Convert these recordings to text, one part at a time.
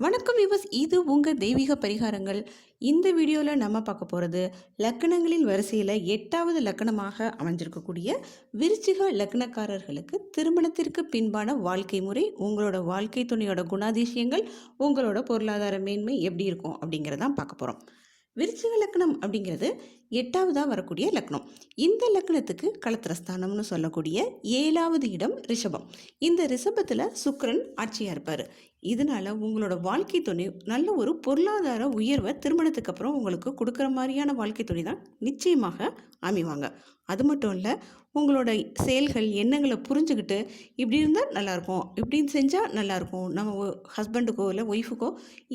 வணக்கம் விவஸ், இது உங்கள் தெய்வீக பரிகாரங்கள். இந்த வீடியோவில் நம்ம பார்க்க போகிறது லக்கணங்களின் வரிசையில் 8வது லக்கணமாக அமைஞ்சிருக்கக்கூடிய விருச்சிக லக்கணக்காரர்களுக்கு திருமணத்திற்கு பின்பான வாழ்க்கை முறை, உங்களோட வாழ்க்கை துணையோட குணாதிசயங்கள், உங்களோட பொருளாதார மேன்மை எப்படி இருக்கும் அப்படிங்கிறதான் பார்க்க போகிறோம். விருச்சிக லக்கணம் அப்படிங்கிறது 8வதாக வரக்கூடிய லக்னம். இந்த லக்னத்துக்கு களத்திரஸ்தானம்னு சொல்லக்கூடிய 7வது இடம் ரிஷபம். இந்த ரிஷபத்தில் சுக்கிரன் ஆட்சியாக இருப்பார். இதனால் உங்களோட வாழ்க்கை துணை நல்ல ஒரு பொருளாதார உயர்வை திருமணத்துக்கு அப்புறம் உங்களுக்கு கொடுக்குற மாதிரியான வாழ்க்கை துணை தான் நிச்சயமாக அமைவாங்க. அது மட்டும் இல்லை, உங்களோட செயல்கள் எண்ணங்களை புரிஞ்சுக்கிட்டு இப்படி இருந்தால் நல்லாயிருக்கும், இப்படின்னு செஞ்சால் நல்லாயிருக்கும், நம்ம ஹஸ்பண்டுக்கோ இல்லை ஒய்ஃபுக்கோ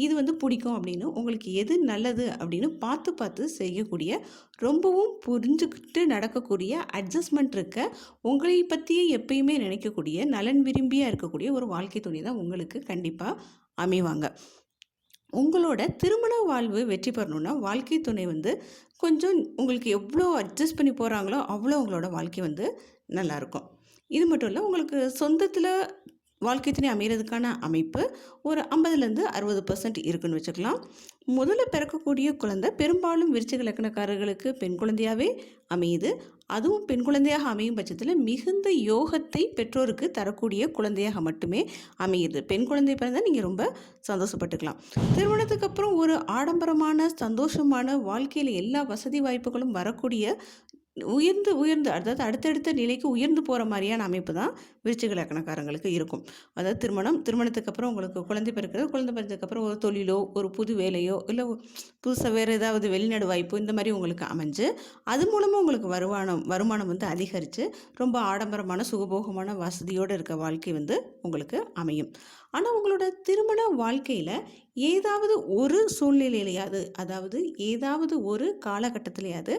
இது பிடிக்கும் அப்படின்னு உங்களுக்கு எது நல்லது அப்படின்னு பார்த்து பார்த்து செய்யக்கூடிய, ரொம்பவும் புரிஞ்சுக்கிட்டு நடக்கக்கூடிய, அட்ஜஸ்ட்மெண்ட் இருக்க, உங்களை பற்றியே எப்பயுமே நினைக்கக்கூடிய, நலன் விரும்பியாக இருக்கக்கூடிய ஒரு வாழ்க்கை துணை தான் உங்களுக்கு கண்டிப்பாக அமைவாங்க. உங்களோட திருமண வாழ்வு வெற்றி பெறணுன்னா வாழ்க்கை துணை கொஞ்சம் உங்களுக்கு எவ்வளோ அட்ஜஸ்ட் பண்ணி போகிறாங்களோ அவ்வளோ உங்களோட வாழ்க்கை நல்லாயிருக்கும். இது மட்டும் இல்லை, உங்களுக்கு சொந்தத்தில் வாழ்க்கை துணை அமைகிறதுக்கான அமைப்பு ஒரு 50லேருந்து 60% இருக்குன்னு வச்சுக்கலாம். முதல்ல பிறக்கக்கூடிய குழந்தை பெரும்பாலும் விருச்சிக லக்கணக்காரர்களுக்கு பெண் குழந்தையாகவே அமையுது. அதுவும் பெண் குழந்தையாக அமையும் பட்சத்தில் மிகுந்த யோகத்தை பெற்றோருக்கு தரக்கூடிய குழந்தையாக மட்டுமே அமையுது. பெண் குழந்தை பிறந்தால் நீங்கள் ரொம்ப சந்தோஷப்பட்டுக்கலாம். திருமணத்துக்கு அப்புறம் ஒரு ஆடம்பரமான சந்தோஷமான வாழ்க்கையில் எல்லா வசதி வாய்ப்புகளும் வரக்கூடிய, உயர்ந்து அதாவது அடுத்தடுத்த நிலைக்கு உயர்ந்து போகிற மாதிரியான அமைப்பு தான் விருச்சிக லக்கணக்காரங்களுக்கு இருக்கும். அதாவது திருமணத்துக்கு அப்புறம் உங்களுக்கு குழந்தை பிறந்ததுக்கப்புறம் ஒரு தொழிலோ ஒரு புது வேலையோ இல்லை புதுசாக வேறு ஏதாவது வெளிநாடு வாய்ப்போ இந்த மாதிரி உங்களுக்கு அமைஞ்சு அது மூலமாக உங்களுக்கு வருமானம் அதிகரித்து ரொம்ப ஆடம்பரமான சுகபோகமான வசதியோடு இருக்க வாழ்க்கை உங்களுக்கு அமையும். ஆனால் உங்களோட திருமண வாழ்க்கையில் ஏதாவது ஒரு சூழ்நிலையிலையாவது, அதாவது ஏதாவது ஒரு காலகட்டத்திலையாவது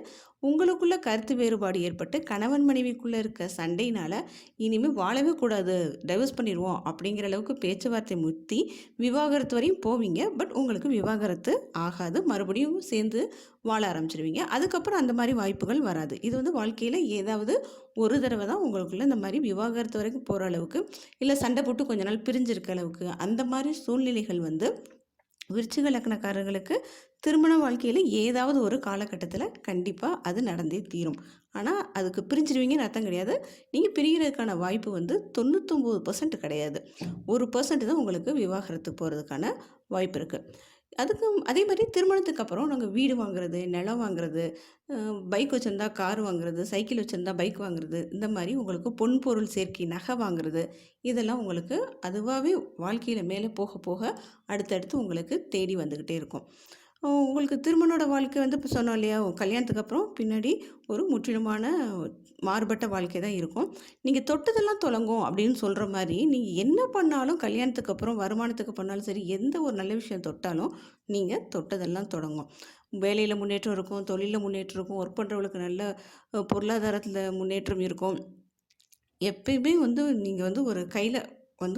உங்களுக்குள்ள கருத்து வேறுபாடு ஏற்பட்டு கணவன் மனைவிக்குள்ளே இருக்க சண்டையினால் இனிமேல் வாழவே கூடாது, டைவர்ஸ் பண்ணிடுவோம் அப்படிங்கிற அளவுக்கு பேச்சுவார்த்தை முத்தி விவாகரத்து வரையும் போவீங்க. பட் உங்களுக்கு விவாகரத்து ஆகாது, மறுபடியும் சேர்ந்து வாழ ஆரம்பிச்சிடுவீங்க. அதுக்கப்புறம் அந்த மாதிரி வாய்ப்புகள் வராது. இது வாழ்க்கையில் ஏதாவது ஒரு தடவை தான் உங்களுக்குள்ள இந்த மாதிரி விவாகரத்து வரைக்கும் போகிற அளவுக்கு, இல்லை சண்டை போட்டு கொஞ்ச நாள் பிரிஞ்சிருக்க அளவுக்கு அந்த மாதிரி சூழ்நிலைகள் விருச்சிக லக்கணக்காரர்களுக்கு திருமண வாழ்க்கையில் ஏதாவது ஒரு காலகட்டத்தில் கண்டிப்பாக அது நடந்தே தீரும். ஆனால் அதுக்கு பிரிஞ்சிடுவீங்கன்னு அர்த்தம் கிடையாது. நீங்கள் பிரிகிறதுக்கான வாய்ப்பு 99% கிடையாது. 1% தான் உங்களுக்கு விவாகரத்து போகிறதுக்கான வாய்ப்பு இருக்குது. அதே மாதிரி திருமணத்துக்கு அப்புறம் நாங்கள் வீடு வாங்குறது, நிலம் வாங்குறது, பைக் வச்சுருந்தா கார் வாங்குறது, சைக்கிள் வச்சுருந்தா பைக் வாங்குறது, இந்த மாதிரி உங்களுக்கு பொன் பொருள் சேர்க்கை, நகை வாங்குறது, இதெல்லாம் உங்களுக்கு அதுவாகவே வாழ்க்கையில் மேலே போக போக அடுத்தடுத்து உங்களுக்கு தேடி வந்துக்கிட்டே இருக்கும். உங்களுக்கு திருமணோட வாழ்க்கை இப்போ சொன்னோம் இல்லையா, கல்யாணத்துக்கு அப்புறம் பின்னாடி ஒரு முற்றிலுமான மாறுபட்ட வாழ்க்கை தான் இருக்கும். நீங்கள் தொட்டதெல்லாம் தொடங்கும் அப்படின்னு சொல்கிற மாதிரி நீங்கள் என்ன பண்ணாலும் கல்யாணத்துக்கு அப்புறம் வருமானத்துக்கு பண்ணாலும் சரி, எந்த ஒரு நல்ல விஷயம் தொட்டாலும் நீங்கள் தொட்டதெல்லாம் தொடங்கும். வேலையில் முன்னேற்றம் இருக்கும், தொழிலில் முன்னேற்றம் இருக்கும், ஒர்க் பண்ணுறவங்களுக்கு நல்ல பொருளாதாரத்தில் முன்னேற்றம் இருக்கும். எப்பயுமே நீங்கள் ஒரு கையில்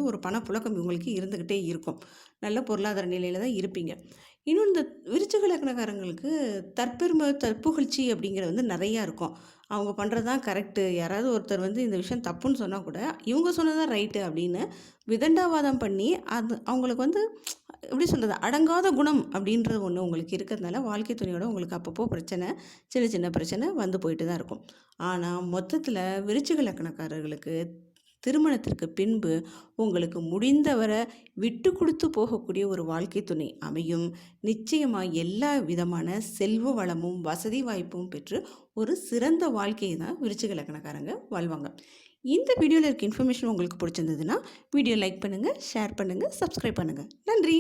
ஒரு பணப்புழக்கம் உங்களுக்கு இருந்துக்கிட்டே இருக்கும். நல்ல பொருளாதார நிலையில் தான் இருப்பீங்க. இன்னும் இந்த விருச்சிக லக்கணக்காரங்களுக்கு தற்புகழ்ச்சி அப்படிங்கிறது நிறையா இருக்கும். அவங்க பண்ணுறது தான் கரெக்டு. யாராவது ஒருத்தர் இந்த விஷயம் தப்புன்னு சொன்னால் கூட இவங்க சொன்னது தான் ரைட்டு அப்படின்னு விதண்டாவாதம் பண்ணி அது அவங்களுக்கு எப்படி சொல்கிறது, அடங்காத குணம் அப்படின்றது ஒன்று உங்களுக்கு இருக்கிறதுனால வாழ்க்கை துணையோட உங்களுக்கு அப்பப்போ சின்ன சின்ன பிரச்சனை போயிட்டு தான் இருக்கும். ஆனால் மொத்தத்தில் விருச்சிக லக்கணக்காரர்களுக்கு திருமணத்திற்கு பின்பு உங்களுக்கு முடிந்தவரை விட்டு கொடுத்து போகக்கூடிய ஒரு வாழ்க்கை துணை அமையும். நிச்சயமாக எல்லா விதமான செல்வ வளமும் வசதி வாய்ப்பும் பெற்று ஒரு சிறந்த வாழ்க்கையை தான் விருச்சிக லக்கணக்காரங்க வாழ்வாங்க. இந்த வீடியோவில் இருக்க இன்ஃபர்மேஷன் உங்களுக்கு பிடிச்சிருந்ததுன்னா வீடியோ லைக் பண்ணுங்கள், ஷேர் பண்ணுங்கள், சப்ஸ்கிரைப் பண்ணுங்கள். நன்றி.